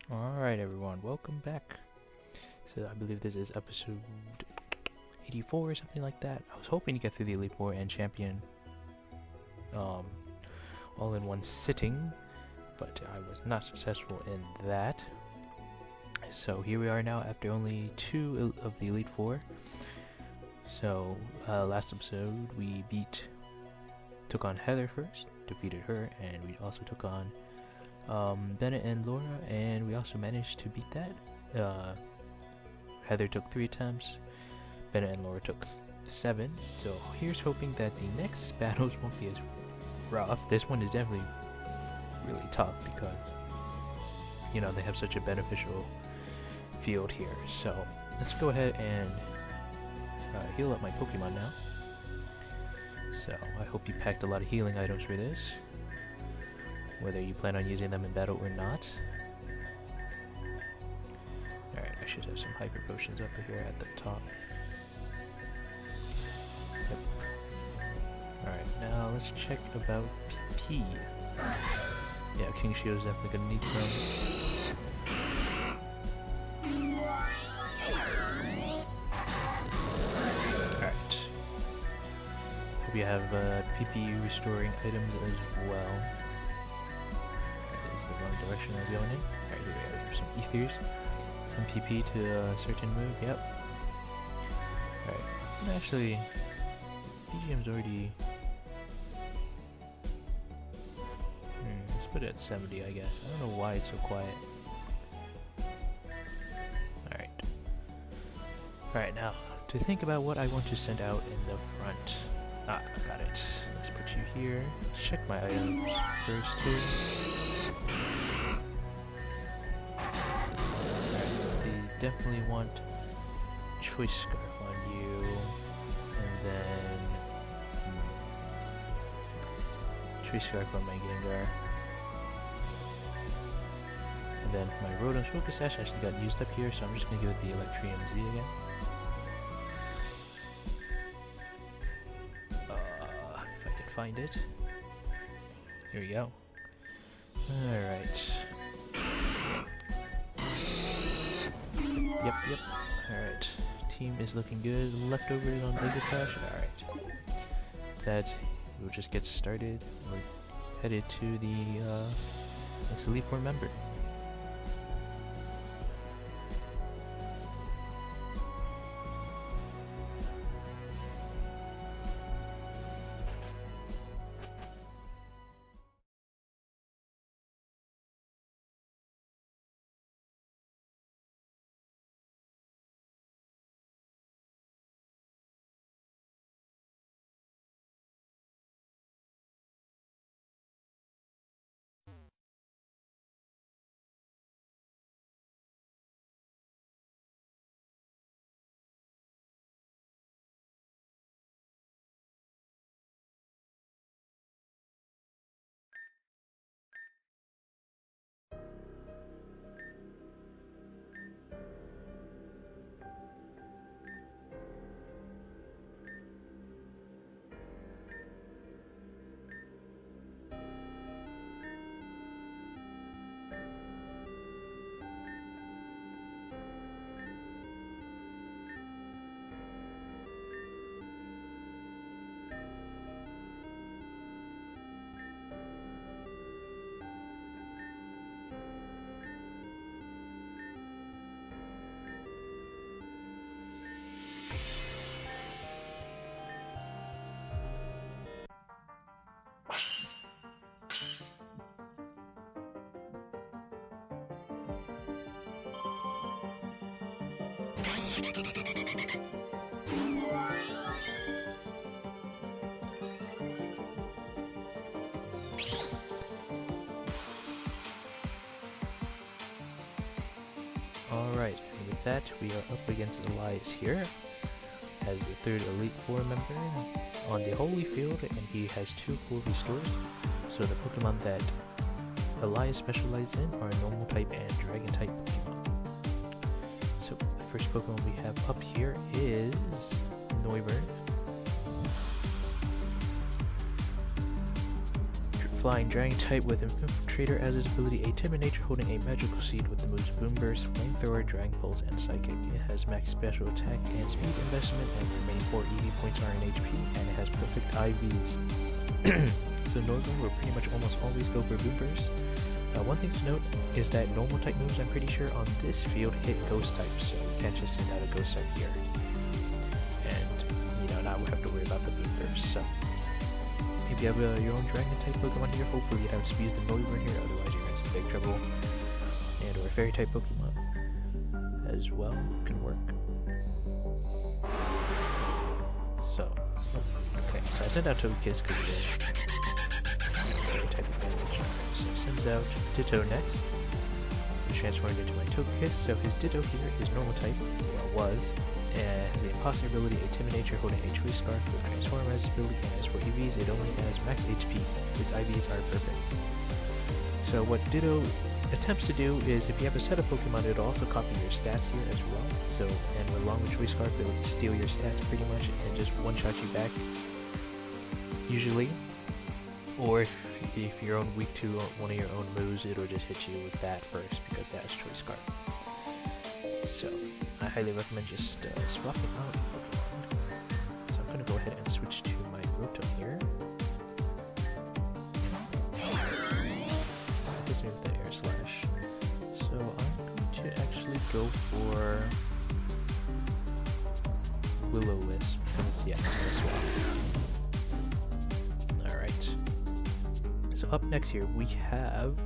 Alright everyone, welcome back. So I believe this is episode 84 or something like that. I was hoping to get through the Elite Four and Champion all in one sitting, but I was not successful in that. So here we are now after only two of the Elite Four. So last episode we took on Heather first, defeated her, and we also took on Bennett and Laura, and we also managed to beat that. Heather took 3 attempts, Bennett and Laura took 7, so here's hoping that the next battles won't be as rough. This one is definitely really tough because, you know, they have such a beneficial field here. So let's go ahead and heal up my Pokemon now. So I hope you packed a lot of healing items for this, whether you plan on using them in battle or not. Alright, I should have some hyper potions up here at the top. Yep. Alright, now let's check about PP. Yeah, King Shield's definitely gonna need some. Alright. Hope you have PP restoring items as well. Direction I'm going in. Alright, here we go. Some ethers, some PP to a certain move. Yep. Alright. Actually, BGM's already. Let's put it at 70, I guess. I don't know why it's so quiet. Alright. Alright, now to think about what I want to send out in the front. Ah, I got it. Let's put you here. Check my items first too. Definitely want Choice Scarf on you, and then Choice Scarf on my Gengar, and then my Rodent's Focus Sash actually got used up here, so I'm just gonna give it the Electrium Z again. If I can find it. Here we go. Alright. Yep. Alright. Team is looking good. Leftovers on Legasash. Alright. That we'll just get started. We're headed to the next Elite Four member. Alright, and with that, we are up against Elias here as the third Elite Four member on the Holy Field, and he has 2 full restores. So the Pokemon that Elias specializes in are Normal type and Dragon type Pokemon. So the first Pokemon we have up here is Noivern. Flying Dragon type with Infiltrator as its ability, a timid nature holding a magical seed with the moves Boom Burst, Flamethrower, Dragon Pulse, and Psychic. It has max special attack and speed investment, and the remaining 4 EV points are in HP, and it has perfect IVs. So normal will pretty much almost always go for Boom Burst. One thing to note is that normal type moves, I'm pretty sure, on this field hit ghost types, so you can't just send out a ghost type here. And, you know, now we have to worry about the Boom Burst, so. If you have your own Dragon type Pokemon here, hopefully you haven't squeezed the Moiburn here, otherwise you're in some big trouble. And or Fairy type Pokemon as well can work. So, okay, so I sent out Togekiss because of the Fairy type advantage. So sends out Ditto next. Transformed into my Togekiss, so his Ditto here is normal type, or was, and has the Imposter ability, a timid nature holding a Choice Scarf with Transform as its ability, and as for EVs, it only has max HP. Its IVs are perfect. So what Ditto attempts to do is, if you have a set of Pokemon, it'll also copy your stats here as well. So, and along with Choice Scarf, it'll steal your stats pretty much and just one-shot you back, usually. Or if you're weak to one of your own moves, it'll just hit you with that first because it has Choice Scarf. So, I highly recommend just swapping out Pokemon. So I'm going to go ahead and switch to my Rotom here. So this move with the Air Slash. So I'm going to actually go for Will-O-Wisp because, yeah, it's going to swap. Alright. So up next here we have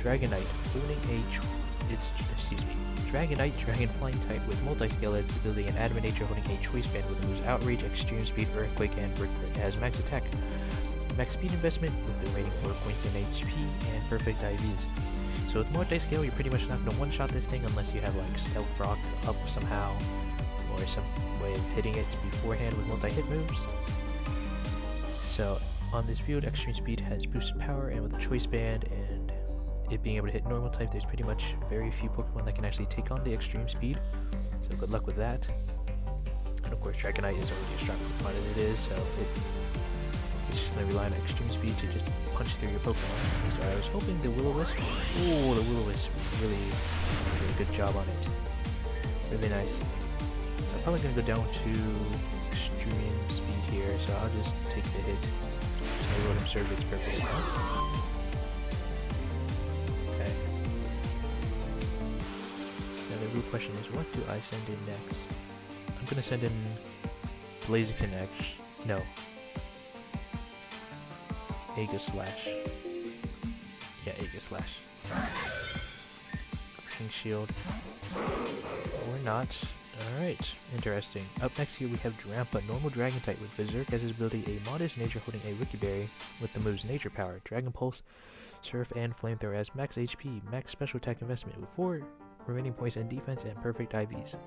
Dragonite, owning Dragonite, Dragon Flying type with multi-scale as ability and Adamant Nature holding a Choice Band with the moves Outrage, Extreme Speed, Earthquake, and Brick. It has max attack, max speed investment with the remaining 4 points in HP, and perfect IVs. So with multi-scale, you're pretty much not going to one-shot this thing unless you have like Stealth Rock up somehow, or some way of hitting it beforehand with multi-hit moves. So on this field, Extreme Speed has boosted power, and with the Choice Band and it being able to hit normal type, there's pretty much very few Pokemon that can actually take on the Extreme Speed. So good luck with that. And of course, Dragonite is already a strong Pokemon as it is, so it's just going to rely on Extreme Speed to just punch through your Pokemon. So I was hoping the Will-O-Wisp. Oh, the Will-O-Wisp really did a good job on it. Really nice. So I'm probably going to go down to Extreme Speed here, so I'll just take the hit. So Rotom Surge its purpose. Okay. Now the real question is, what do I send in next? I'm gonna send in Blaziken X. No. Aegislash. Yeah, Aegislash. Crushing Shield. Or not. Alright, interesting. Up next here we have Drampa, normal Dragon type with Berserk as his ability, a modest nature holding a Wiki Berry with the moves Nature Power, Dragon Pulse, Surf, and Flamethrower as max HP, max special attack investment with 4 remaining points in defense and perfect IVs.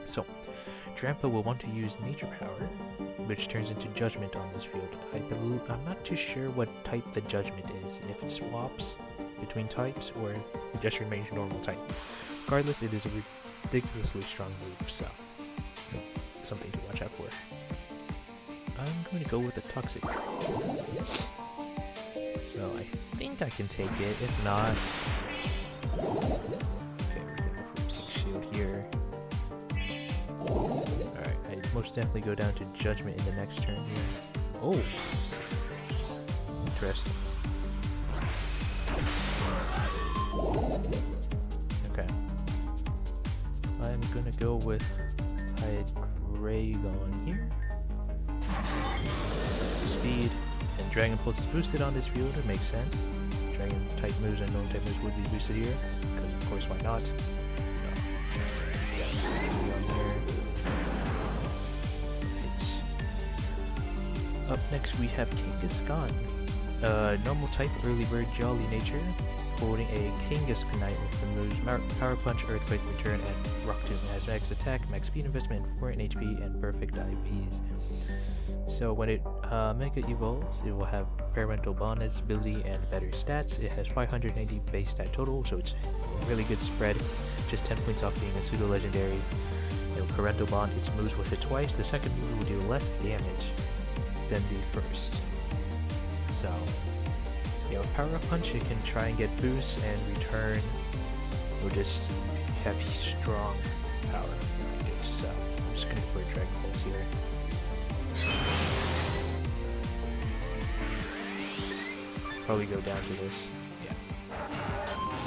So, Drampa will want to use Nature Power, which turns into Judgment on this field. I'm not too sure what type the Judgment is, if it swaps between types or if it just remains normal type. Regardless, it is a ridiculously strong move, so something to watch out for. I'm going to go with a Toxic. So I think I can take it, if not... Okay, we're going to go for Pink Shield here. Alright, I most definitely go down to Judgment in the next turn here. Oh! Interesting. Okay. I'm gonna go with Hydreigon here. Speed and Dragon Pulse is boosted on this field, it makes sense. Dragon type moves and normal type moves would be boosted here, because of course why not. So, yeah, up next we have Kangaskhan. Normal type, early bird, jolly nature, holding a Kangaskhanite with the moves Power Punch, Earthquake, Return, and Rock Tomb. It has max attack, max speed investment, 4 in HP, and perfect IVs. So when it Mega Evolves, it will have Parental Bond as ability and better stats. It has 590 base stat total, so it's a really good spread, just 10 points off being a pseudo-legendary. Parental Bond, its moves will hit twice. The second move will do less damage than the first. So, You know, Power Up Punch, it can try and get boosts and return, or just have strong power. So I'm just gonna go for a Dragon Pulse here. Probably go down to this. Yeah.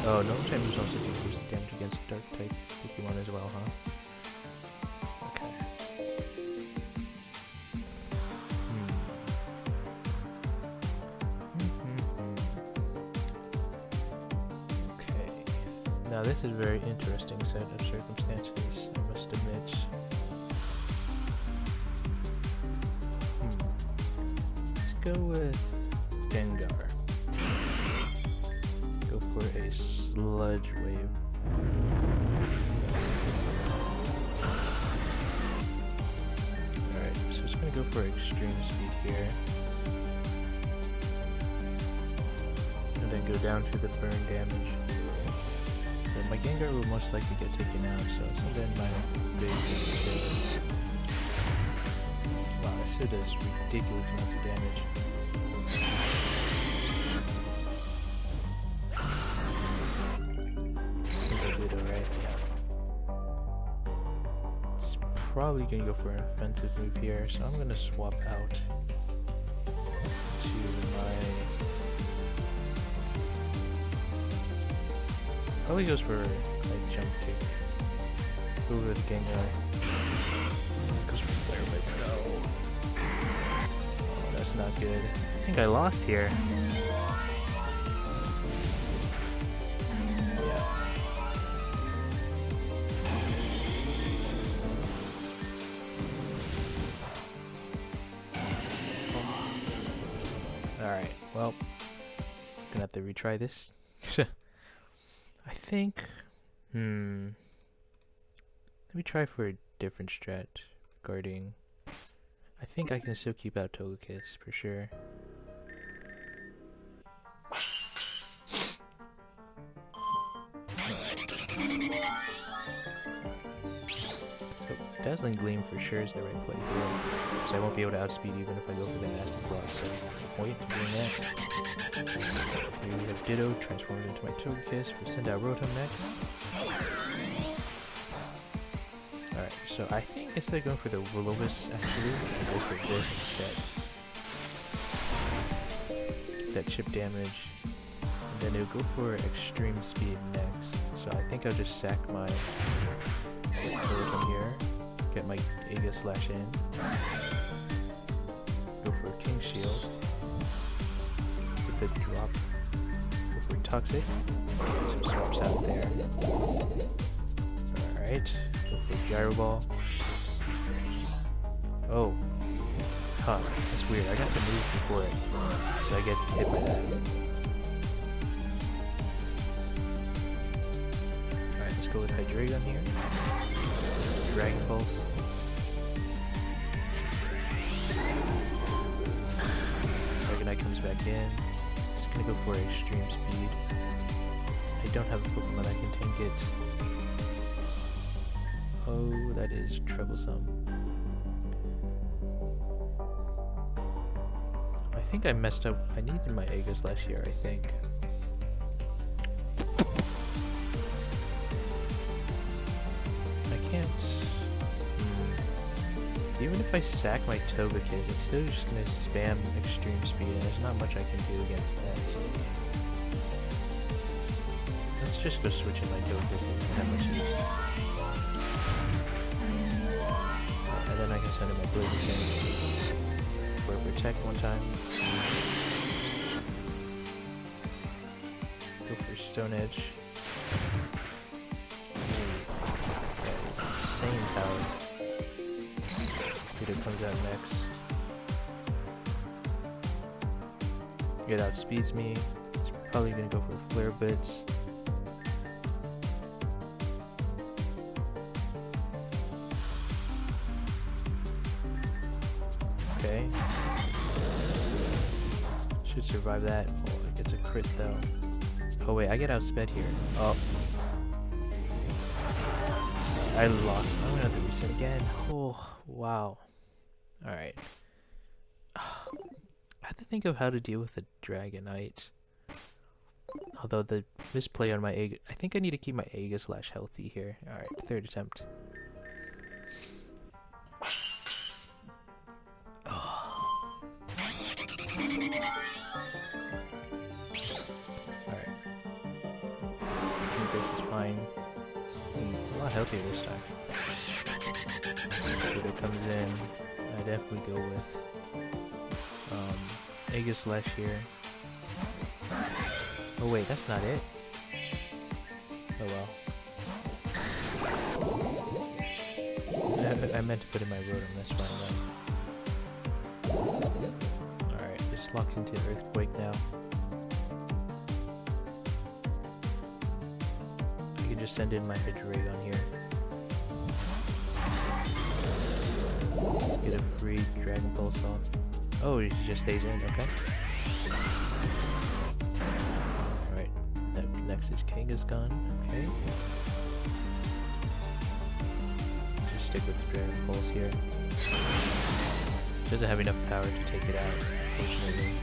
Oh, Gnome Type moves also can boost the damage against Dark type Pokemon as well, huh? Okay. Okay. Now this is a very interesting set of circumstances, I must admit. Let's go with Gengar. Go for a Sludge Wave. Alright, so it's gonna go for Extreme Speed here. And then go down to the burn damage. So my Gengar will most likely get taken out, so it's gonna end my big instead. Wow, that still does ridiculous amounts of damage. Probably gonna go for an offensive move here, so I'm gonna swap out to my... Probably goes for a jump kick over the Gengar. Goes for Flare Blitz, no. Oh, that's not good. I think I lost here. Alright, well, gonna have to retry this. I think, let me try for a different strat regarding, I think I can still keep out Togekiss for sure. So, Dazzling Gleam for sure is the right play here, so I won't be able to outspeed even if I go for the Nasty Claw, so wait for doing that. Here we have Ditto transformed into my Togekiss. We'll send out Rotom next. Alright, so I think instead of going for the Will-O-Wisp, actually, I'll go for this instead. That chip damage. And then it'll go for Extreme Speed next. So I think I'll just sack my Rotom here. Get my Aegis Slash in. Go for a King Shield. With the drop. Go for Toxic. Get some swaps out there. Alright. Go for Gyro Ball. Oh. Huh. That's weird. I got to move before it. So I get hit by that. Alright, let's go with Hydreigon here. Dragon Pulse. Dragonite comes back in. Just gonna go for Extreme Speed. I don't have a Pokemon that can tank it. Oh, that is troublesome. I think I messed up. I needed my Aegis last year, I think. I can't... Even if I sack my Togekiss, it's still just gonna spam Extreme Speed, and there's not much I can do against that. Let's just go switch in my Togekiss, it doesn't have much use. And then I can send in my Blaziken for Protect one time. Go for Stone Edge. Insane power. Peter comes out next. It outspeeds me. It's probably gonna go for Flare Blitz. Okay. Should survive that. Oh, it gets a crit though. Oh wait, I get outsped here. Oh. I lost. I'm gonna have to reset again. Oh, wow. Alright. I have to think of how to deal with the Dragonite. Although the misplay on my egg, I think I need to keep my Aegislash healthy here. Alright, third attempt. Alright. I think this is fine. A lot healthier this time. Widow comes in. I definitely go with Aegislash here. Oh wait, that's not it. Oh well. I meant to put in my Rotom, that's fine then. Alright, this locks into Earthquake now. I can just send in my Hydreigon here. Get a free Dragon Pulse off. Oh, he just stays in, okay. Alright, next is Kangaskhan, okay. Just stick with the Dragon Pulse here. Doesn't have enough power to take it out, unfortunately.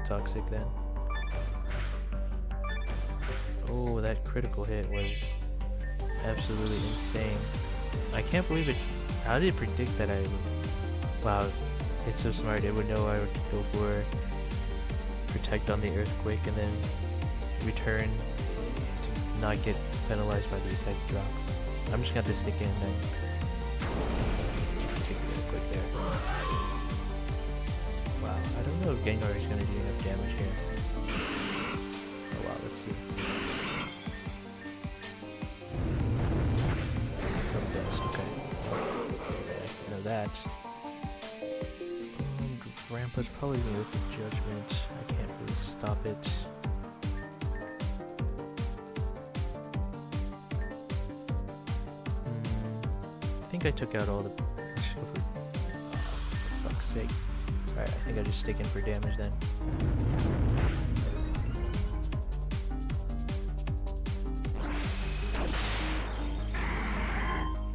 Toxic then. Oh, that critical hit was absolutely insane. I can't believe it. How did it predict that I would... Wow, it's so smart. It would know I would go for Protect on the Earthquake and then return to not get penalized by the attack drop. I'm just gonna have to stick in and then take the Earthquake there. Wow, I don't know if Gengar is going to do enough damage here. Oh wow, let's see. Okay. Nice to know that. Grandpa's probably going to look at Judgment. I can't really stop it. I think I took out all the... For fuck's sake. Alright, I think I just stick in for damage then.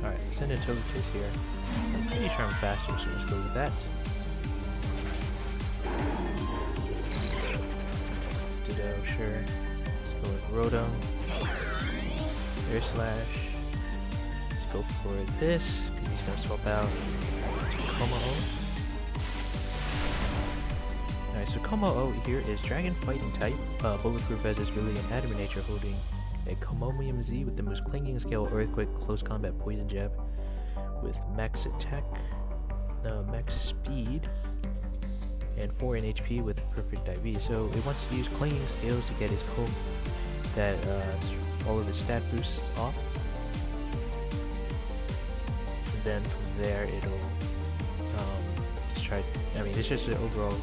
Alright, send a Togekiss here. I'm pretty sure I'm faster, so let's go with that. Ditto, sure. Let's go with Rotom. Air Slash. Let's go for this, because he's going to swap out Como-O. Alright, so Como-O here is Dragon Fighting type, bulletproof as its really an adamant nature, holding a Comomium Z with the most clinging skill, Earthquake, close combat, poison jab, with max attack, max speed, and 4 in HP with perfect IV. So it wants to use clinging skills to get his all of his stat boosts off. And then from there it'll just try. I mean, it's just an overall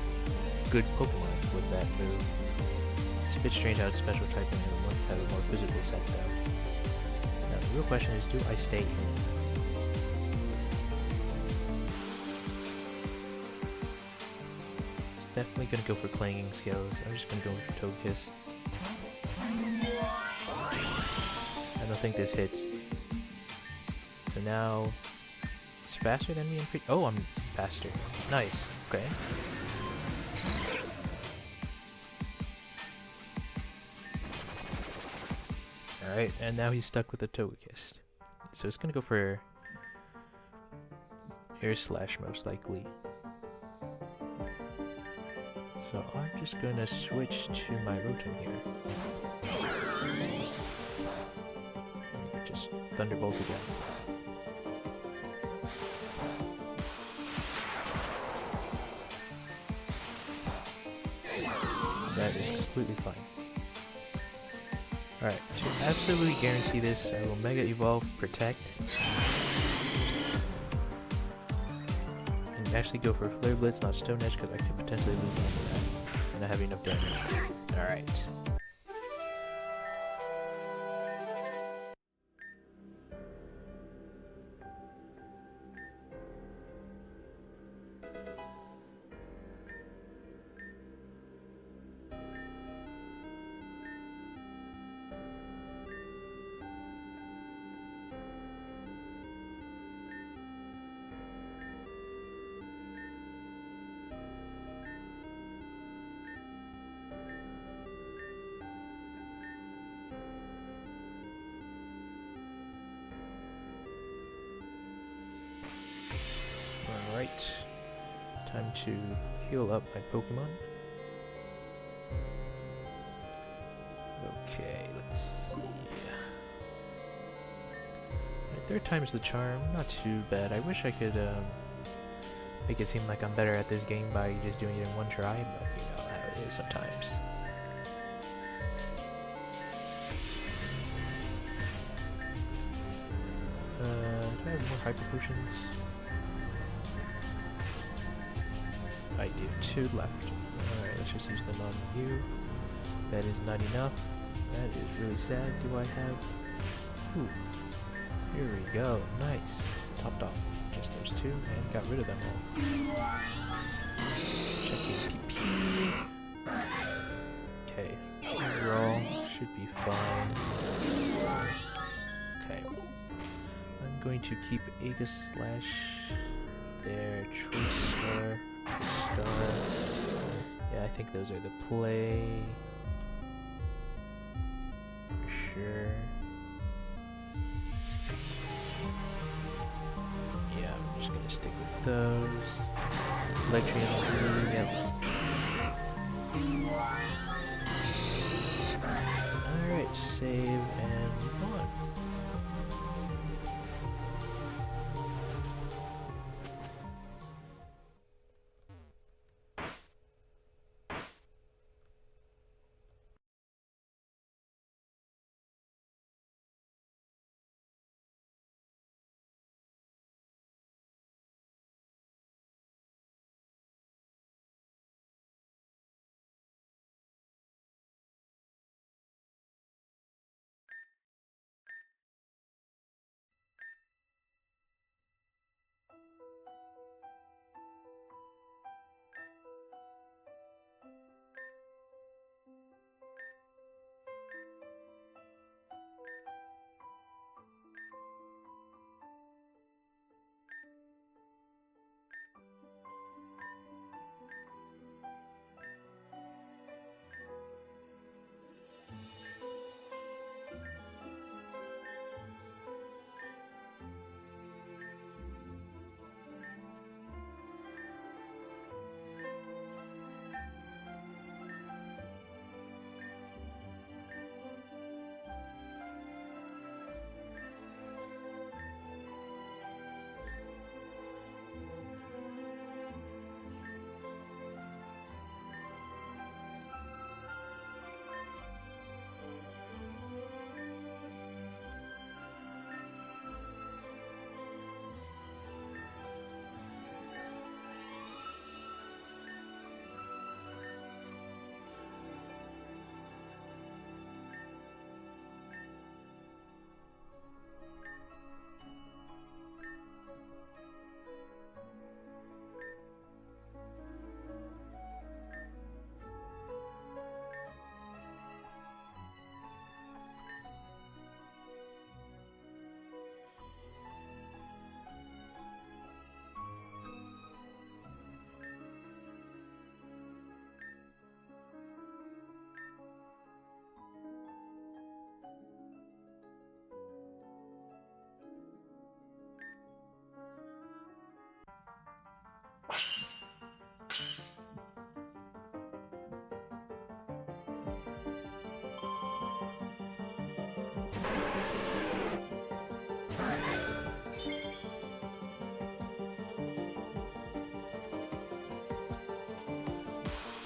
good Pokemon with that move. It's a bit strange how it's special typing and it wants to have a more physical set though. Now the real question is, do I stay in? It's definitely gonna go for clanging skills. I'm just gonna go with Togekiss. I don't think this hits. So now it's faster than me in oh, I'm faster. Nice. Okay. Alright, and now he's stuck with a Togekiss. So it's gonna go for Air Slash most likely. So I'm just gonna switch to my Rotom here. Just Thunderbolt again. That is completely fine. Alright, to absolutely guarantee this, I will Mega Evolve Protect. And actually go for Flare Blitz, not Stone Edge, because I could potentially lose after that. And not have enough damage. Alright. time to heal up my Pokemon. Okay, let's see. Right, third time's the charm. Not too bad. I wish I could make it seem like I'm better at this game by just doing it in one try, but you know how it is sometimes. Do I have more Hyper Potions? I do. 2 left. Alright, let's just use them on you. That is not enough. That is really sad. Do I have... Ooh. Here we go. Nice. Topped off just those 2 and got rid of them all. Checking PP. Okay. Overall, should be fine. Okay. I'm going to keep Aegislash there. Choice Star. Yeah, I think those are the play. For sure. Yeah, I'm just gonna stick with those. Electrium, yep. Alright, save and move on.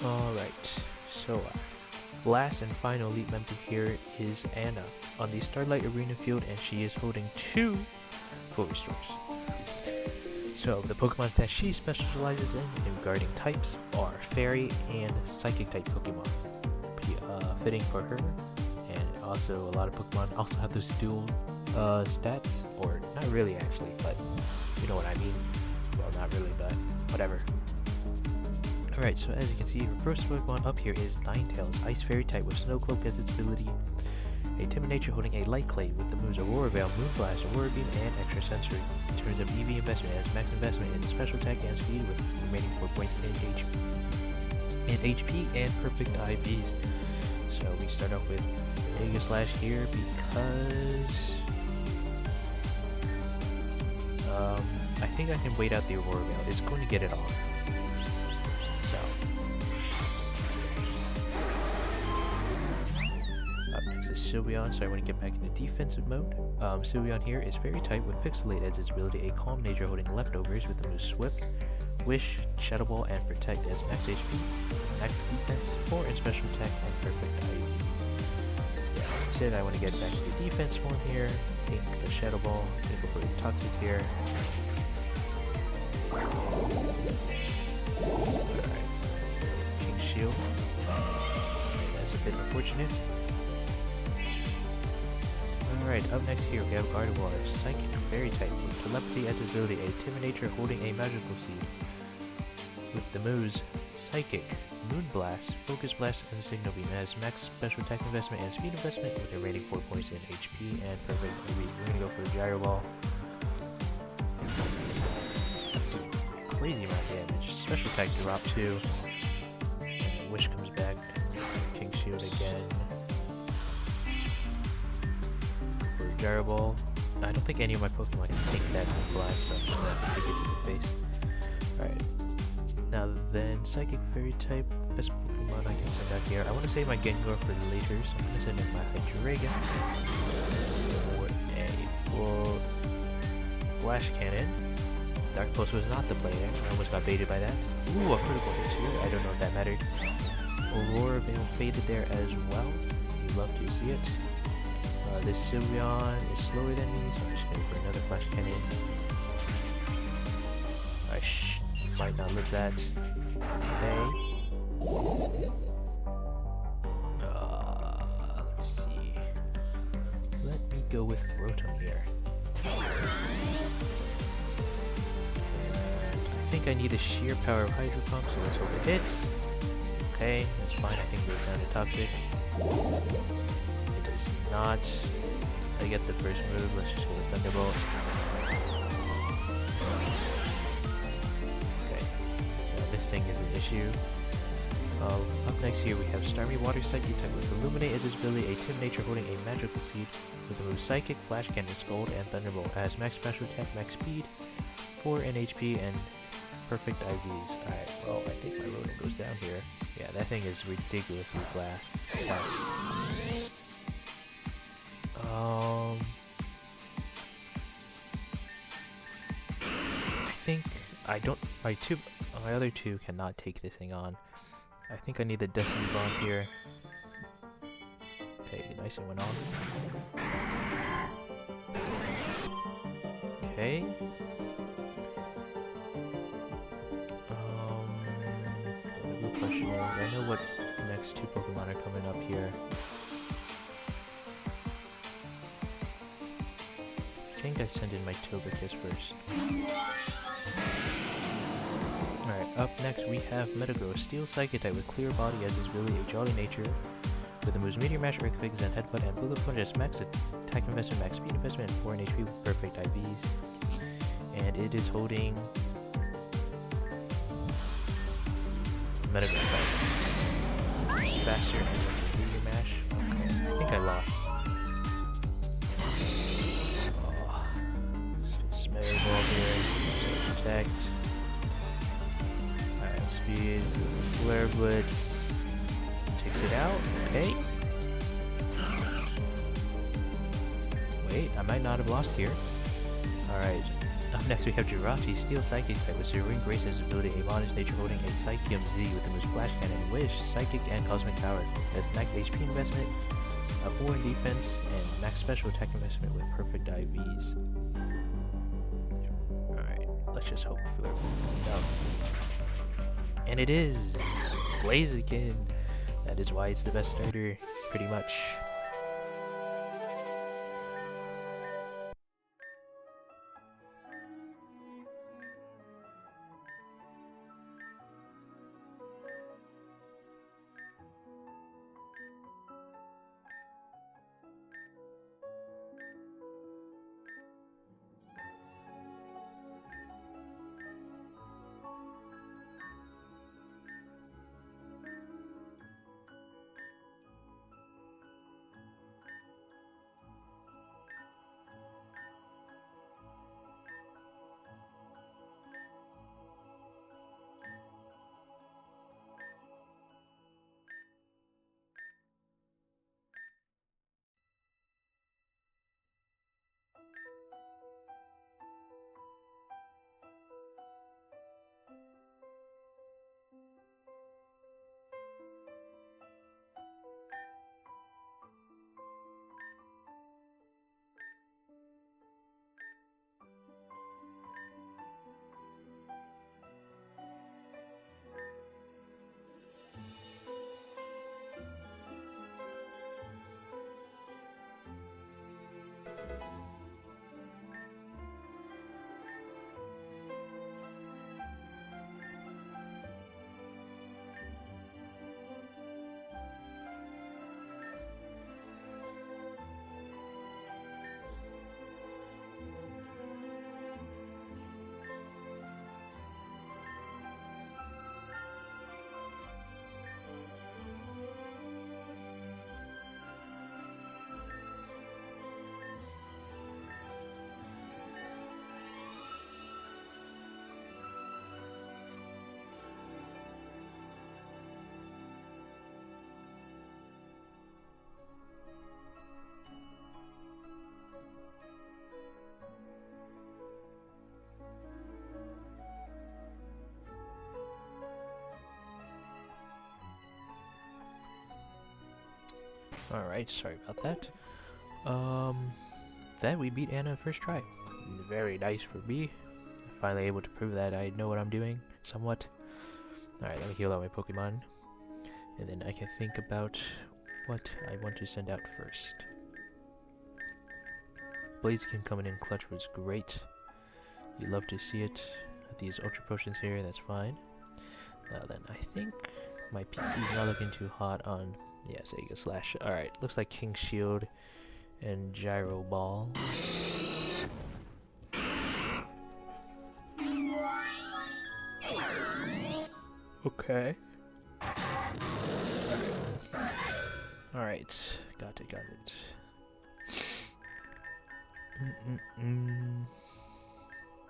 Alright, so last and final elite member here is Anna on the Starlight Arena field, and she is holding 2 full restores. So the Pokemon that she specializes in guarding types are Fairy and Psychic type Pokemon. Pretty fitting for her, and also a lot of Pokemon also have those dual stats, or not really actually, but you know what I mean. Well, not really, but whatever. Alright, so as you can see, her first Pokemon up here is Ninetales, Ice Fairy type with Snow Cloak as its ability. A Timid Nature holding a Light Clay with the moves Aurora Veil, Moonblast, Aurora Beam, and Extra Sensory. In terms of EV investment, it has max investment in special attack and speed with remaining 4 points in HP and perfect IVs. So we start off with Aegislash here because I think I can wait out the Aurora Veil. It's going to get it on. is Sylveon, so I want to get back into defensive mode. Sylveon here is very tight with Pixelate as its ability, a calm nature holding leftovers with the moves Swift, Wish, Shadow Ball, and Protect as max HP, max defense, 4 in special attack, and perfect IVs. Yeah, like I said, I want to get back to the defense form here, take the Shadow Ball, take over the Toxic here. Alright, King Shield. That's a bit unfortunate. Alright, up next here we have Gardevoir, Psychic Fairy type, with Telepathy as its ability, a Timid nature holding a Magical Seed. With the moves Psychic, Moon Blast, Focus Blast, and Signal Beam. It has max special attack investment and speed investment with a rating 4 points in HP and perfect IV. We're gonna go for the Gyro Ball. Crazy amount of damage. Special attack drop 2. Wish comes back. King Shield again. For Gyro Ball. I don't think any of my Pokemon can take that blast, so I'm just gonna have to take it to the face. Alright. Now then, Psychic Fairy type, best Pokemon I can send out here. I want to save my Gengar for later, so I'm going to send in my Hydreigon for a full Flash Cannon. Dark Pulse was not the play there. I almost got baited by that. Ooh, a critical hit too. I don't know if that mattered. Aurora Veil faded there as well. You love to see it. This Sylveon is slower than me, so I'm just going for another Flash Cannon. Might not live that. Okay. Let's see. Let me go with Rotom here. And I think I need a sheer power of Hydro Pump, so let's hope it hits. Okay, that's fine. I think it goes down to Toxic. It does not. I get the first move. Let's just go with Thunderbolt. This thing is an issue. Up next here we have Starmie Water Psychic type with Illuminate as its ability, a Tim nature holding a Magical Seed with the move Psychic, Flash Cannon, Scald, and Thunderbolt. Has max special attack, max speed, 4 in HP, and perfect IVs. Alright, well I think my Rotom goes down here. Yeah, that thing is ridiculously fast. I think I don't. My other two cannot take this thing on. I think I need the Destiny Bomb here. Okay, nice, it went on. Okay. The real question is, I know what the next two Pokemon are coming up here. I think I send in my Togekiss first. Alright, up next we have Metagross, Steel Psychic type with Clear Body as its ability, a Jolly nature. With the moves Meteor Mash, Earthquake, Zen Headbutt, and Bullet Punch as max attack investment, max speed investment, and 4 in HP with perfect IVs. And it is holding Metagross Psychic. Faster and Meteor Mash. Okay, I think I lost. Smear Ball here. Protect. Alright, speed. Flare Blitz. Takes it out. Okay. Wait, I might not have lost here. Alright. Up next we have Giraffe, Steel Psychic type with Serene Grace as ability, a Vonage nature holding a Psychium Z with the moves Flash Cannon, Wish, Psychic, and Cosmic Power. Has max HP investment, 4 in defense, and max special attack investment with perfect IVs. Alright, let's just hope Flare Blitz is enough. And it is! Blaziken! That is why it's the best starter, pretty much. Alright, sorry about that. Then we beat Anna first try. Very nice for me. Finally able to prove that I know what I'm doing, somewhat. Alright, let me heal out my Pokemon. And then I can think about what I want to send out first. Blaziken coming in clutch was great. You love to see it. These Ultra Potions here, that's fine. Now then, I think my PC's not looking too hot on... Yeah, Sega Slash. Alright, looks like King Shield and Gyro Ball. Okay. Alright, got it.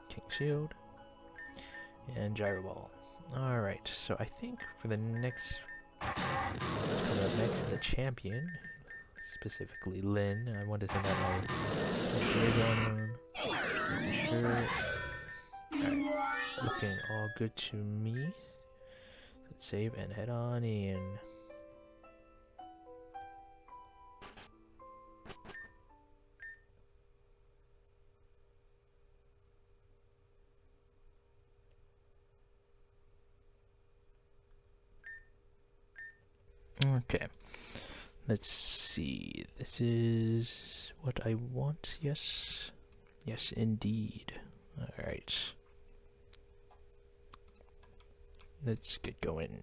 King Shield and Gyro Ball. Alright, so I think for the next... What's coming up next? The champion. Specifically Lin. I want to send out my Dragon. Sure. Alright, looking all good to me. Let's save and head on in. Okay, let's see. This is what I want. Yes, yes, indeed. All right, let's get going.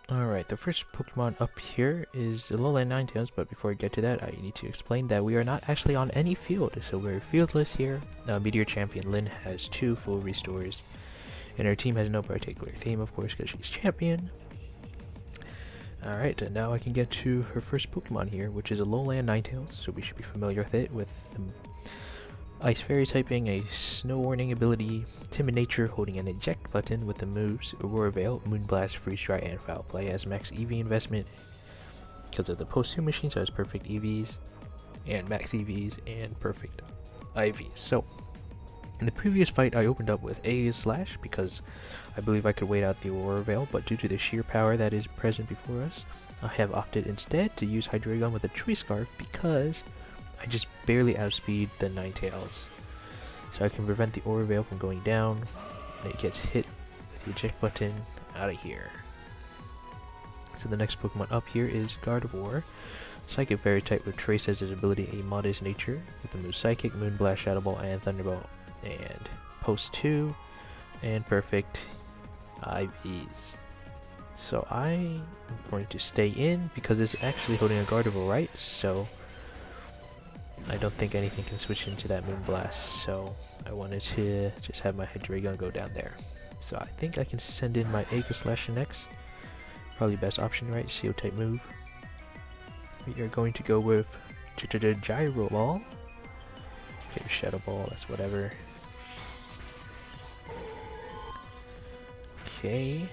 Alright, the first Pokemon up here is Alolan Ninetales, but before I get to that, I need to explain that we are not actually on any field, so we're fieldless here. Meteor Champion Lin has 2 full restores, and her team has no particular theme, of course, because she's champion. Alright, and now I can get to her first Pokemon here, which is Alolan Ninetales, so we should be familiar with it, with Ice Fairy typing, a Snow Warning ability, Timid Nature holding an eject button with the moves Aurora Veil, Moonblast, Freeze Dry, and Foul Play as max EV investment because of the post-2 machine, so it's perfect EVs and max EVs and perfect IVs. So in the previous fight I opened up with a Slash because I believe I could wait out the Aurora Veil, but due to the sheer power that is present before us, I have opted instead to use Hydreigon with a Choice Scarf because I just barely outspeed the Ninetales. So I can prevent the Aura Veil from going down, and it gets hit with the eject button out of here. So the next Pokemon up here is Gardevoir. Psychic Fairy type with Trace as its ability, a Modest Nature, with the moves Psychic, Moonblast, Shadow Ball, and Thunderbolt, and Post 2, and perfect IVs. So I am going to stay in because it's actually holding a Gardevoir, right? So I don't think anything can switch into that Moonblast, so I wanted to just have my Hydreigon go down there. So I think I can send in my Aegislash next. Probably best option, right? Seal type move. We are going to go with Gyro Ball. Okay, Shadow Ball, that's whatever. Okay,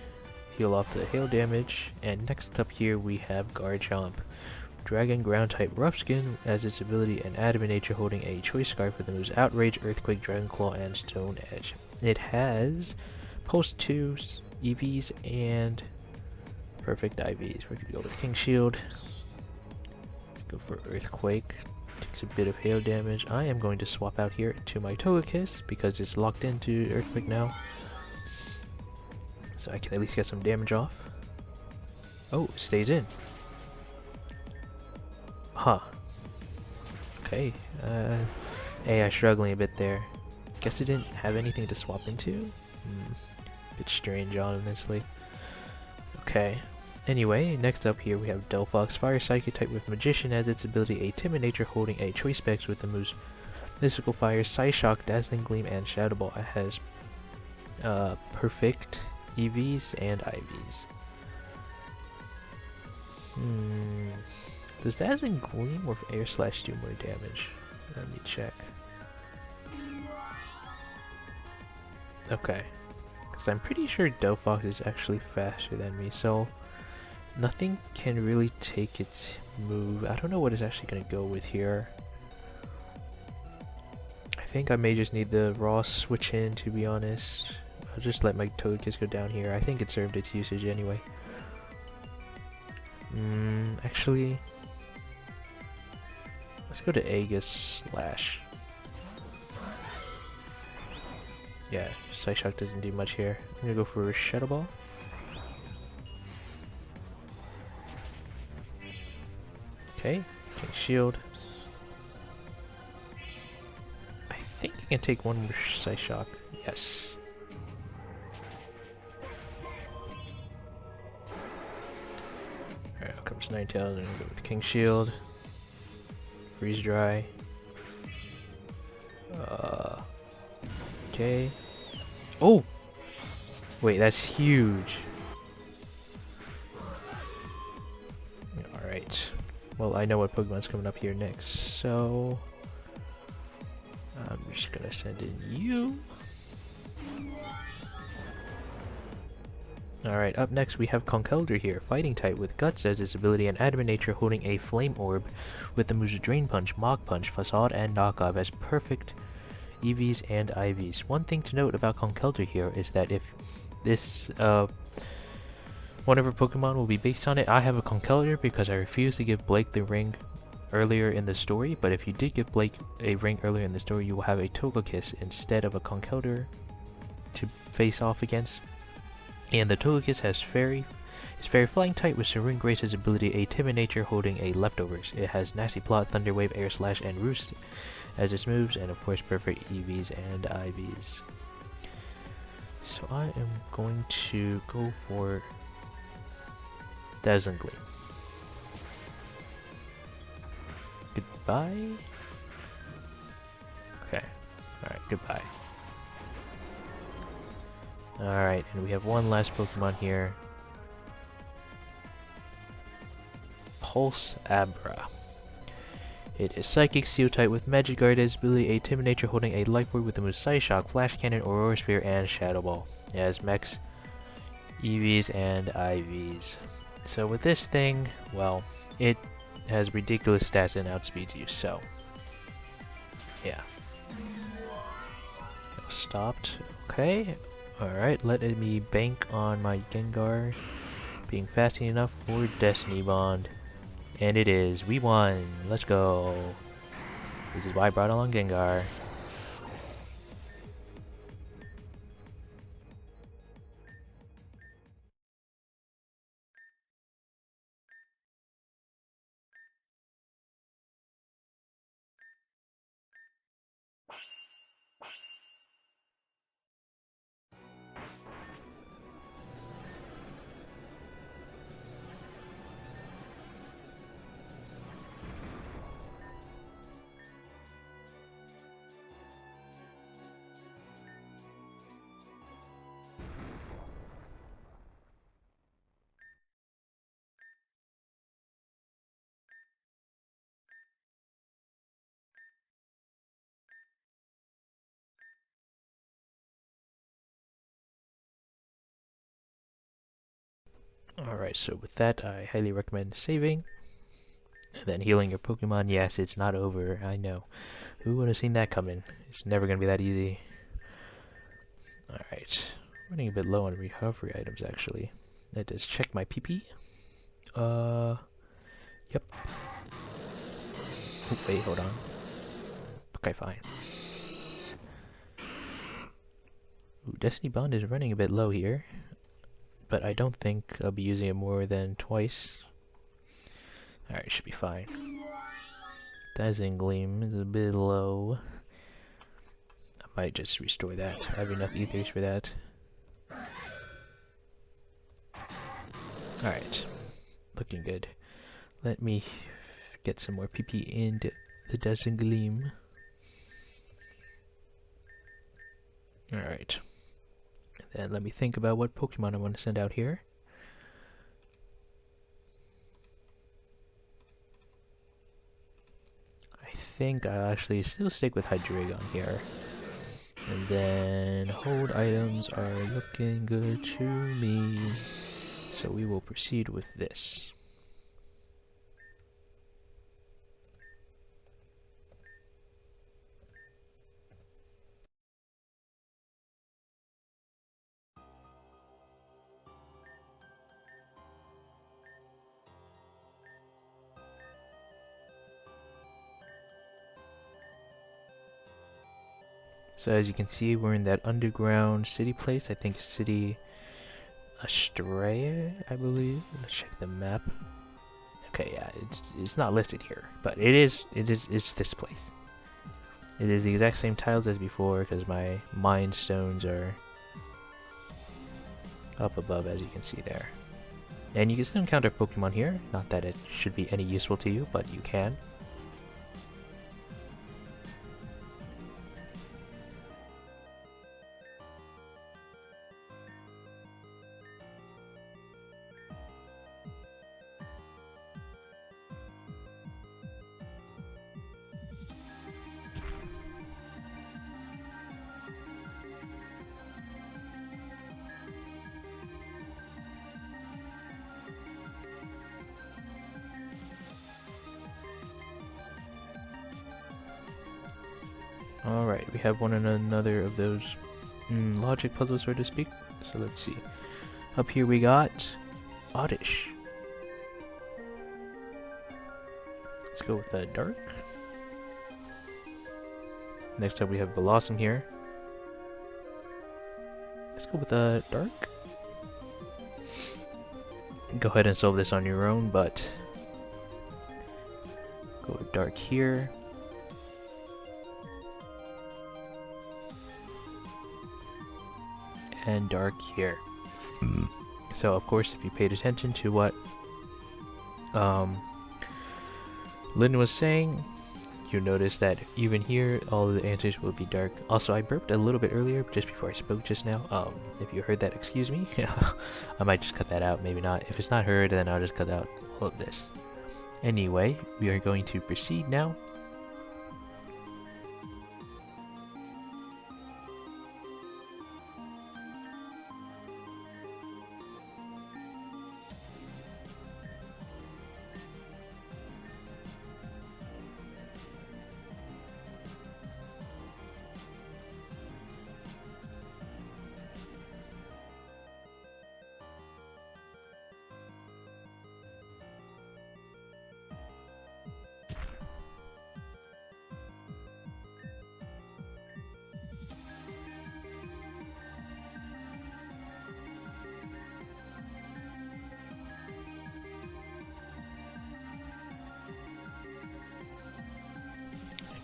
heal off the hail damage, and next up here we have Garchomp. Dragon Ground type Rough Skin as its ability, and Adamant Nature holding a Choice Scarf with the moves Outrage, Earthquake, Dragon Claw, and Stone Edge. It has Post 2 EVs and perfect IVs. We're going to go with King Shield. Let's go for Earthquake. Takes a bit of hail damage. I am going to swap out here to my Togekiss because it's locked into Earthquake now. So I can at least get some damage off. Oh, it stays in. Huh. Okay. AI struggling a bit there. Guess it didn't have anything to swap into? Bit strange, honestly. Okay. Anyway, next up here we have Delphox, Fire Psychic type with Magician as its ability, a Timid Nature holding a Choice Specs with the moves Mystical Fire, Psyshock, Dazzling Gleam, and Shadow Ball. It has perfect EVs and IVs. Does Dazzling Gleam or Air Slash do more damage? Let me check. Okay. Because I'm pretty sure Delphox is actually faster than me, so nothing can really take its move. I don't know what it's actually going to go with here. I think I may just need the raw switch in, to be honest. I'll just let my Togekiss go down here. I think it served its usage anyway. Actually, let's go to Aegis Slash. Yeah, Psyshock doesn't do much here. I'm gonna go for Shadow Ball. Okay, King Shield. I think I can take one more Psyshock. Yes. Alright, out comes Ninetales, and go with King Shield. Freeze Dry. Okay. Oh! Wait, that's huge. Alright. Well, I know what Pokemon's coming up here next, so I'm just gonna send in you. Alright, up next we have Conkeldurr here, Fighting type with Guts as its ability and Adamant Nature holding a Flame Orb with the moves Drain Punch, Mach Punch, Facade, and Knockoff as perfect EVs and IVs. One thing to note about Conkeldurr here is that if this one of our Pokemon will be based on it, I have a Conkeldurr because I refused to give Blake the ring earlier in the story, but if you did give Blake a ring earlier in the story, you will have a Togekiss instead of a Conkeldurr to face off against. And the Togekiss is Fairy Flying type with Serene Grace's ability, a Timid Nature holding a Leftovers. It has Nasty Plot, Thunder Wave, Air Slash, and Roost as its moves, and of course perfect EVs and IVs. So I am going to go for Dazzling Gleam. Goodbye? Okay. Alright, goodbye. Alright, and we have one last Pokemon here. Pulse Abra. It is Psychic Steel type with Magic Guard as ability, a Timid Nature holding a Life Orb with the moves Psyshock, Flash Cannon, Aurora Sphere, and Shadow Ball. It has Max EVs and IVs. So with this thing, well, it has ridiculous stats and outspeeds you, so yeah. Stopped. Okay. Alright, let me bank on my Gengar being fast enough for Destiny Bond. And it is. We won. Let's go. This is why I brought along Gengar. Alright, so with that, I highly recommend saving. And then healing your Pokemon. Yes, it's not over. I know. Who would have seen that coming? It's never going to be that easy. Alright. Running a bit low on recovery items, actually. Let us check my PP. Yep. Oh, wait, hold on. Okay, fine. Ooh, Destiny Bond is running a bit low here. But I don't think I'll be using it more than twice. Alright, should be fine. Dazzling Gleam is a bit low. I might just restore that. I have enough ethers for that. Alright, looking good. Let me get some more PP into the Dazzling Gleam. Alright. Then let me think about what Pokemon I want to send out here. I think I'll actually still stick with Hydreigon here. And then hold items are looking good to me. So we will proceed with this. So as you can see, we're in that underground city place. I think City Astrea, I believe. Let's check the map. Okay, yeah, it's not listed here, but it's this place. It is the exact same tiles as before because my Mind Stones are up above, as you can see there. And you can still encounter Pokemon here. Not that it should be any useful to you, but you can. Alright, we have one another of those logic puzzles, so to speak. So let's see. Up here we got Oddish. Let's go with the Dark. Next up we have Blossom here. Let's go with the Dark. Go ahead and solve this on your own, but go with Dark here. And Dark here. So of course, if you paid attention to what Lin was saying, you notice that even here all of the answers will be dark. Also, I burped a little bit earlier just before I spoke just now. If you heard that, excuse me. I might just cut that out, maybe not. If it's not heard, then I'll just cut out all of this. Anyway, we are going to proceed now.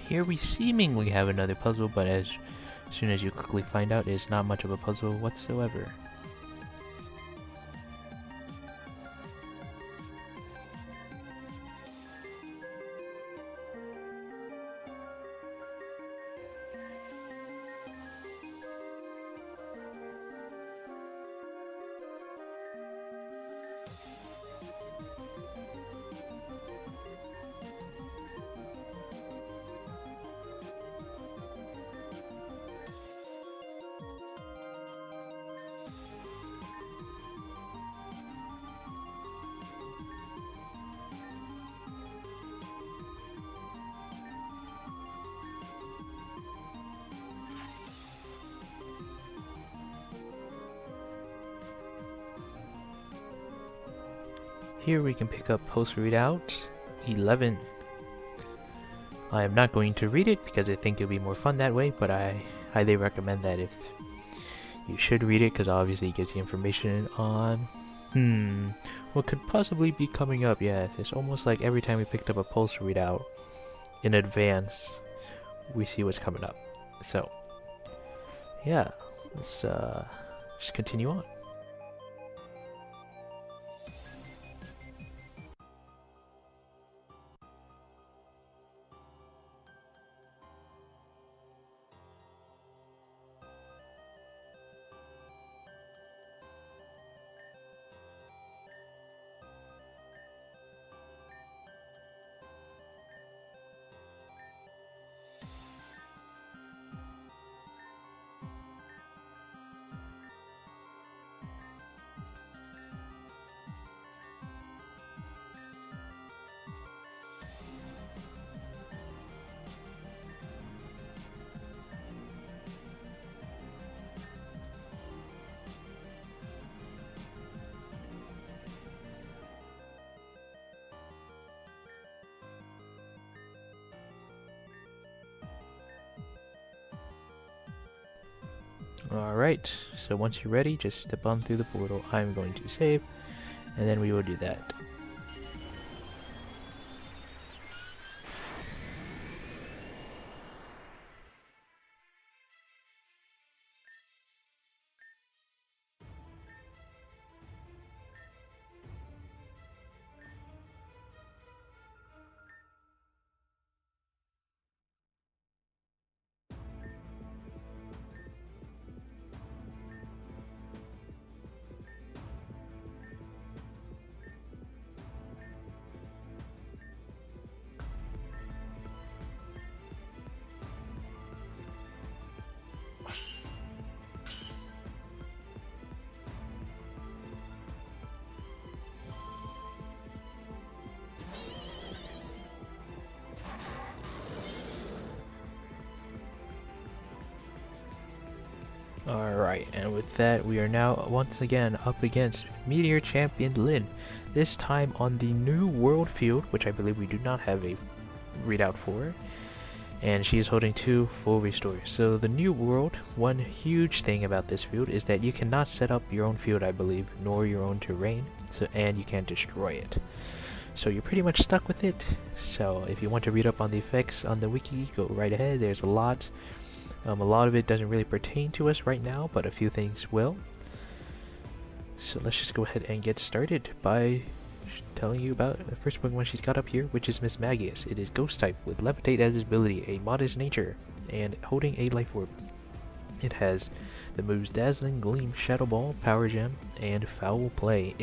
Here we seemingly have another puzzle, but as soon as you quickly find out, it's not much of a puzzle whatsoever. Here we can pick up post readout 11. I am not going to read it because I think it'll be more fun that way, but I highly recommend that if you should read it because obviously it gives you information on what could possibly be coming up. Yeah, it's almost like every time we picked up a pulse readout in advance, we see what's coming up. So yeah, let's just continue on. Alright, so once you're ready, just step on through the portal. I'm going to save, and then we will do that. Alright, and with that, we are now once again up against Meteor Champion Lin. This time on the new world field, which I believe we do not have a readout for. And she is holding 2 full restores. So the new world, one huge thing about this field is that you cannot set up your own field, I believe, nor your own terrain, and you can't destroy it. So you're pretty much stuck with it. So if you want to read up on the effects on the wiki, go right ahead. There's a lot. A lot of it doesn't really pertain to us right now, but a few things will. So let's just go ahead and get started by telling you about the first Pokemon she's got up here, which is Miss Magius. It is Ghost type with Levitate as its ability, a modest nature, and holding a Life Orb. It has the moves Dazzling, Gleam, Shadow Ball, Power Gem, and Foul Play.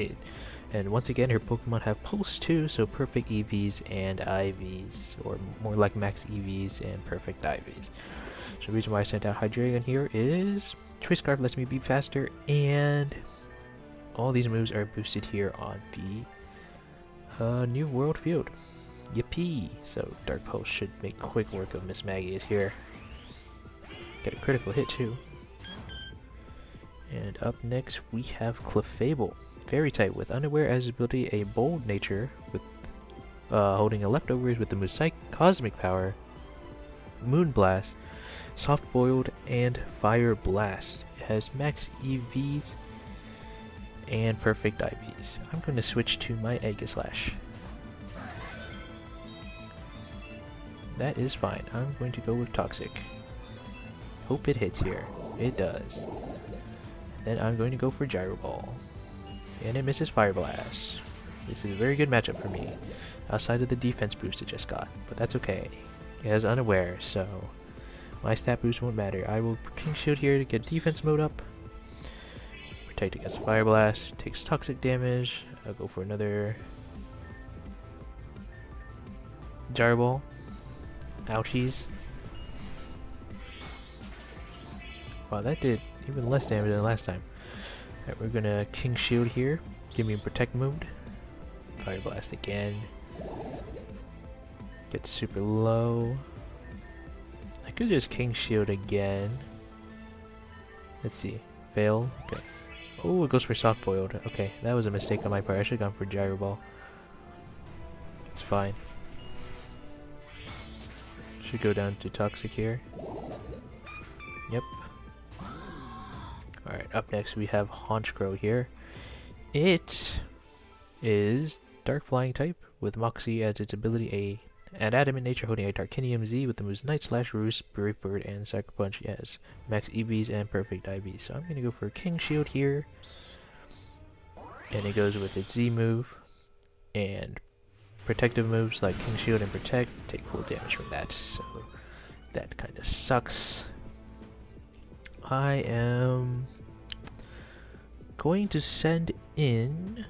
And once again, her Pokemon have Pulse too, so perfect EVs and IVs, or more like max EVs and perfect IVs. So the reason why I sent out Hydreigon here is Twist Scarf lets me be faster, and all these moves are boosted here on the new world field. Yippee! So Dark Pulse should make quick work of Miss Magius here. Get a critical hit too. And up next we have Clefable, Fairy type with Unaware as ability, a bold nature with holding a leftovers with the moves Cosmic Power, Moon Blast, Soft Boiled, and Fire Blast. It has max EVs and perfect IVs. I'm going to switch to my Aegislash. That is fine. I'm going to go with Toxic. Hope it hits here. It does. Then I'm going to go for Gyro Ball. And it misses Fire Blast. This is a very good matchup for me, outside of the defense boost it just got. But that's okay. It has Unaware, so my stat boost won't matter. I will King Shield here to get defense mode up. Protect against Fire Blast. Takes toxic damage. I'll go for another Gyro Ball. Ouchies. Wow, that did even less damage than last time. Alright, we're gonna King Shield here. Give me a Protect mode. Fire Blast again. Get super low. I could just King Shield again. Let's see. Fail. Okay. Oh, it goes for Soft Boiled. Okay, that was a mistake on my part. I should have gone for Gyro Ball. It's fine. Should go down to Toxic here. Yep. Alright, up next we have Honchkrow here. It is Dark Flying type with Moxie as its ability, an adamant nature holding a Darkinium Z with the moves Night Slash, Roost, Brave Bird, and Sucker Punch. Yes, max EVs and perfect IVs. So I'm going to go for King Shield here. And it goes with its Z move. And protective moves like King Shield and Protect take full damage from that. So that kind of sucks. I am going to send in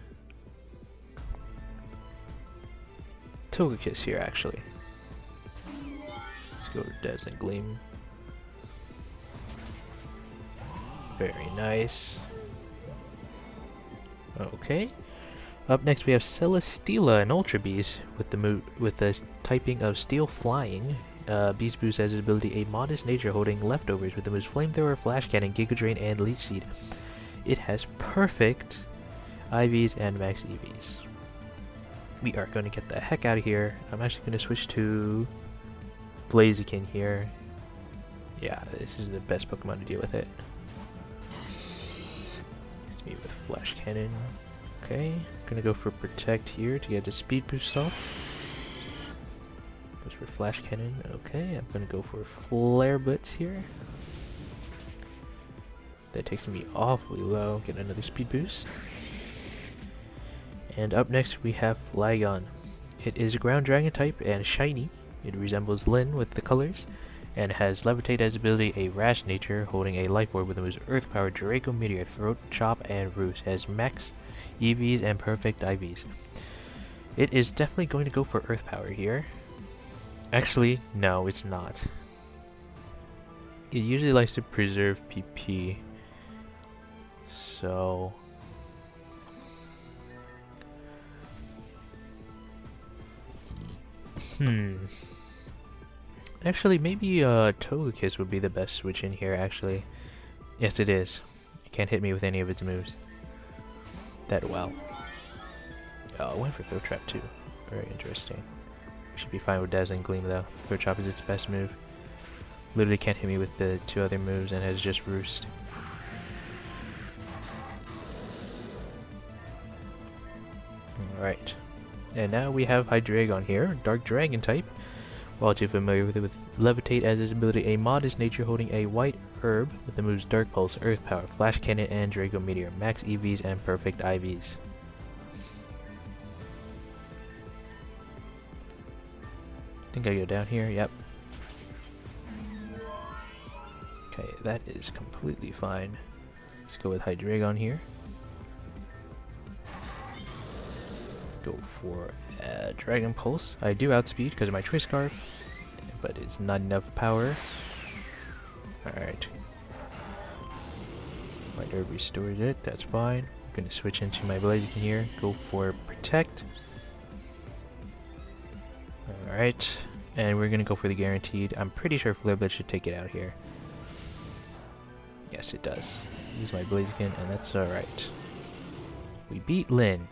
Togekiss here, actually. Let's go with Dazzling Gleam. Very nice. Okay. Up next we have Celesteela and Ultra Beast with the typing of Steel Flying. Beast Boost has its ability, a modest nature holding leftovers with the moves Flamethrower, Flash Cannon, Giga Drain, and Leech Seed. It has perfect IVs and max EVs. We are going to get the heck out of here. I'm actually going to switch to Blaziken here. Yeah, this is the best Pokemon to deal with it. me with Flash Cannon. Okay, gonna go for Protect here to get a speed boost off. Goes for Flash Cannon. Okay, I'm gonna go for Flare Blitz here. That takes me awfully low. Get another speed boost. And up next we have Flygon. It is a ground dragon type and shiny. It resembles Lin with the colors and has Levitate as ability, a rash nature, holding a life orb with the moves Earth Power, Draco Meteor, Throat Chop, and Roost. Has max EVs and perfect IVs. It is definitely going to go for Earth Power here. Actually, no, it's not. It usually likes to preserve PP. So actually, maybe Togekiss would be the best switch in here, actually. Yes, it is. It can't hit me with any of its moves that well. Oh, it went for Throat Trap too. Very interesting. Should be fine with Dazzling Gleam though. Throat Chop is its best move. Literally can't hit me with the two other moves and has just Roost. Alright. And now we have Hydreigon here, Dark Dragon type. While too familiar with it, with Levitate as his ability, a modest nature holding a white herb with the moves Dark Pulse, Earth Power, Flash Cannon, and Draco Meteor. Max EVs and perfect IVs. I think I go down here, yep. Okay, that is completely fine. Let's go with Hydreigon here. Go for Dragon Pulse. I do outspeed because of my Twist Scarf, but it's not enough power. Alright. My Nerve restores it, that's fine. I'm gonna switch into my Blaziken here. Go for Protect. Alright. And we're gonna go for the Guaranteed. I'm pretty sure Flare Blitz should take it out here. Yes, it does. Use my Blaziken, and that's alright. We beat Lin.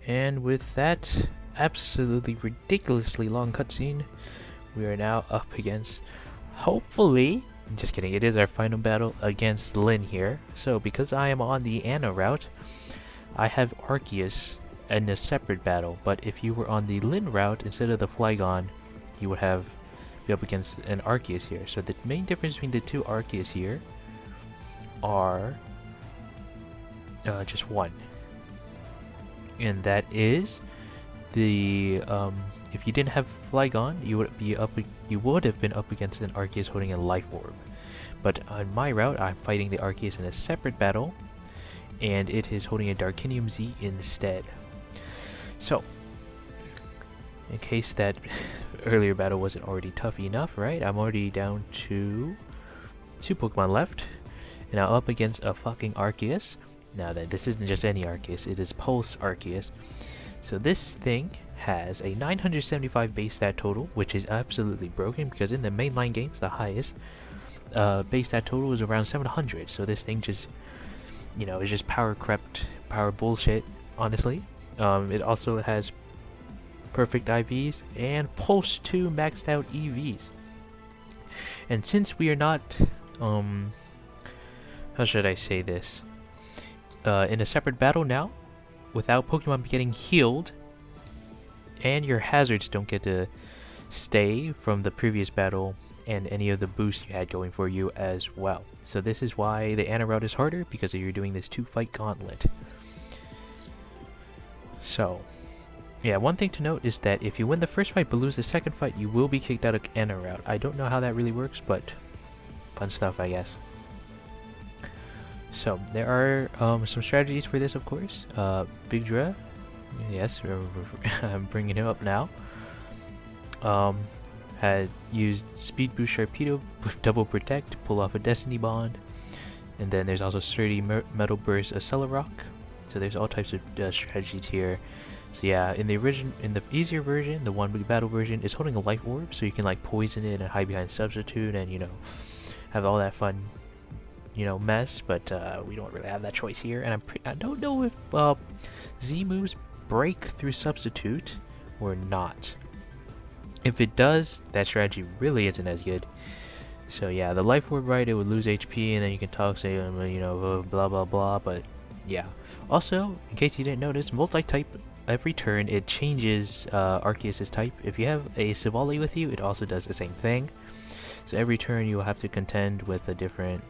And with that absolutely ridiculously long cutscene, we are now up against, hopefully, just kidding, it is our final battle against Lin here. So because I am on the Anna route, I have Arceus in a separate battle, but if you were on the Lin route instead of the Flygon, you would have be up against an Arceus here. So the main difference between the two Arceus here are just one, and that is the if you didn't have Flygon, you would have been up against an Arceus holding a Life Orb. But on my route, I'm fighting the Arceus in a separate battle, and it is holding a Darkinium Z instead. So, in case that earlier battle wasn't already tough enough, right? I'm already down to 2 Pokemon left, and I'm up against a fucking Arceus. Now then, this isn't just any Arceus, it is Pulse Arceus. So this thing has a 975 base stat total, which is absolutely broken because in the mainline games, the highest base stat total is around 700. So this thing just, you know, is just power crept, power bullshit, honestly. It also has perfect IVs and Pulse 2 maxed out EVs. And since we are not, how should I say this? In a separate battle now, without Pokemon getting healed, and your hazards don't get to stay from the previous battle, and any of the boosts you had going for you as well. So this is why the Anna route is harder, because you're doing this 2-fight gauntlet. So, yeah, one thing to note is that if you win the first fight but lose the second fight, you will be kicked out of Anna route. I don't know how that really works, but fun stuff, I guess. So, there are some strategies for this, of course. Big Dra, yes, I'm bringing him up now. Had used Speed Boost Sharpedo with Double Protect to pull off a Destiny Bond. And then there's also Sturdy Metal Burst Accelerock. So there's all types of strategies here. So yeah, in the easier version, the 1 big battle version, is holding a Life Orb, so you can like poison it and hide behind Substitute and, you know, have all that fun, you know, mess. But we don't really have that choice here. And I don't know if Z moves break through Substitute or not. If it does, that strategy really isn't as good. So yeah, the Life Orb, right, it would lose HP, and then you can talk, say, you know, blah blah blah, but yeah. Also, in case you didn't notice, multi-type, every turn it changes Arceus' type. If you have a Sivali with you, it also does the same thing. So every turn you will have to contend with a different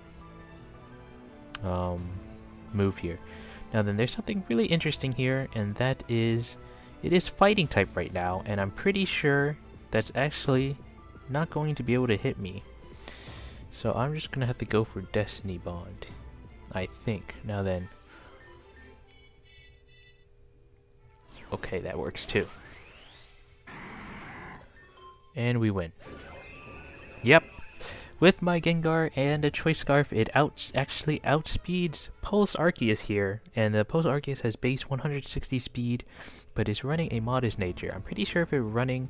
move here. Now then, there's something really interesting here, and that is, it is fighting type right now, and I'm pretty sure that's actually not going to be able to hit me. So I'm just gonna have to go for Destiny Bond, I think. Now then. Okay, that works too. And we win. Yep. With my Gengar and a Choice Scarf, it actually outspeeds Pulse Arceus here. And the Pulse Arceus has base 160 speed, but is running a modest nature. I'm pretty sure if it were running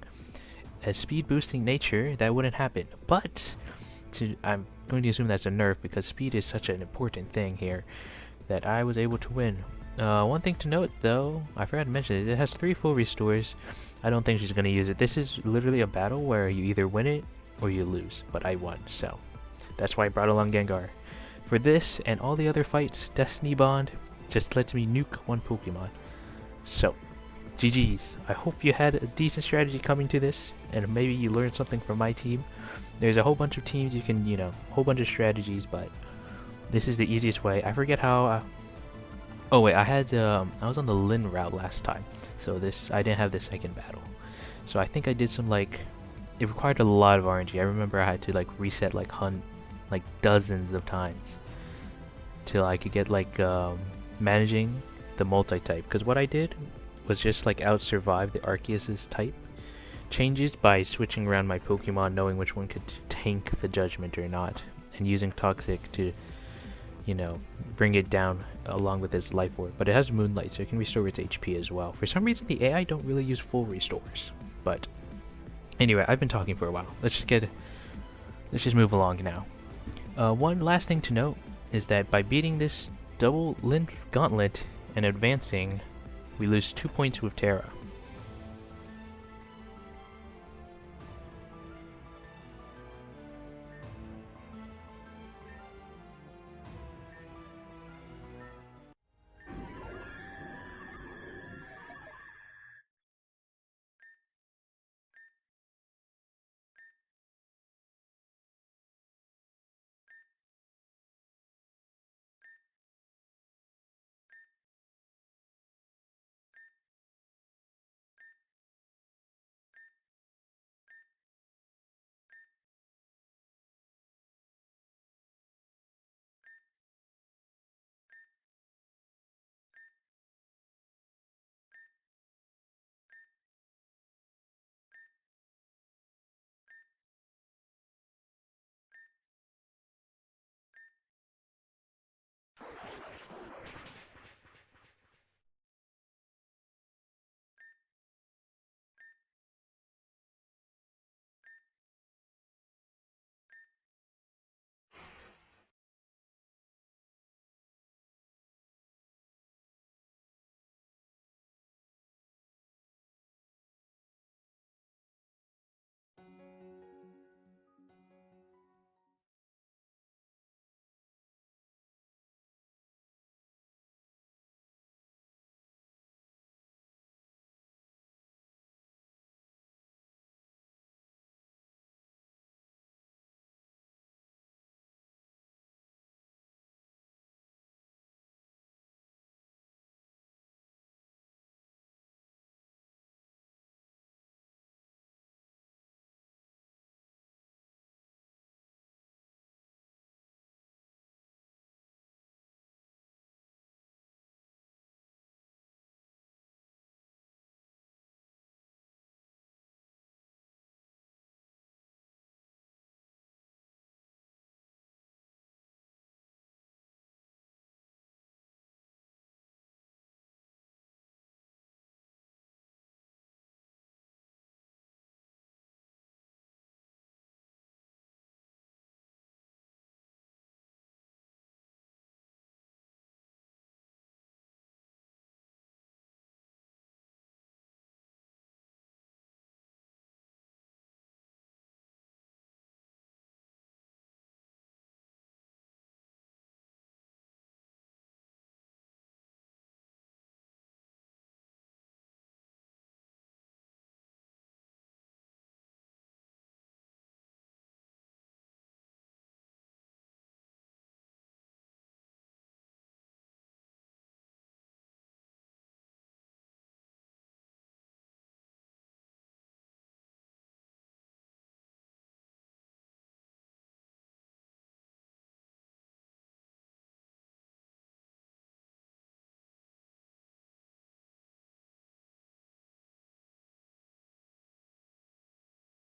a speed boosting nature, that wouldn't happen. But I'm going to assume that's a nerf, because speed is such an important thing here, that I was able to win. One thing to note though, I forgot to mention it has 3 full restores. I don't think she's going to use it. This is literally a battle where you either win it or you lose, but I won, so that's why I brought along Gengar. For this and all the other fights, Destiny Bond just lets me nuke one Pokemon. So, GG's. I hope you had a decent strategy coming to this, and maybe you learned something from my team. There's a whole bunch of teams you can, you know, whole bunch of strategies, but this is the easiest way. I forget how... oh wait, I was on the Lin route last time, so I didn't have the second battle. So I think I did some, like, it required a lot of RNG. I remember I had to like reset like dozens of times till I could get like managing the multi-type. Because what I did was just like out-survive the Arceus' type changes by switching around my Pokemon, knowing which one could tank the Judgment or not, and using Toxic to, you know, bring it down along with its Life Orb. But it has Moonlight, so it can restore its HP as well. For some reason, the AI don't really use full restores. But anyway, I've been talking for a while. Let's just move along now. One last thing to note is that by beating this double Lin gauntlet and advancing, we lose 2 points with Terra.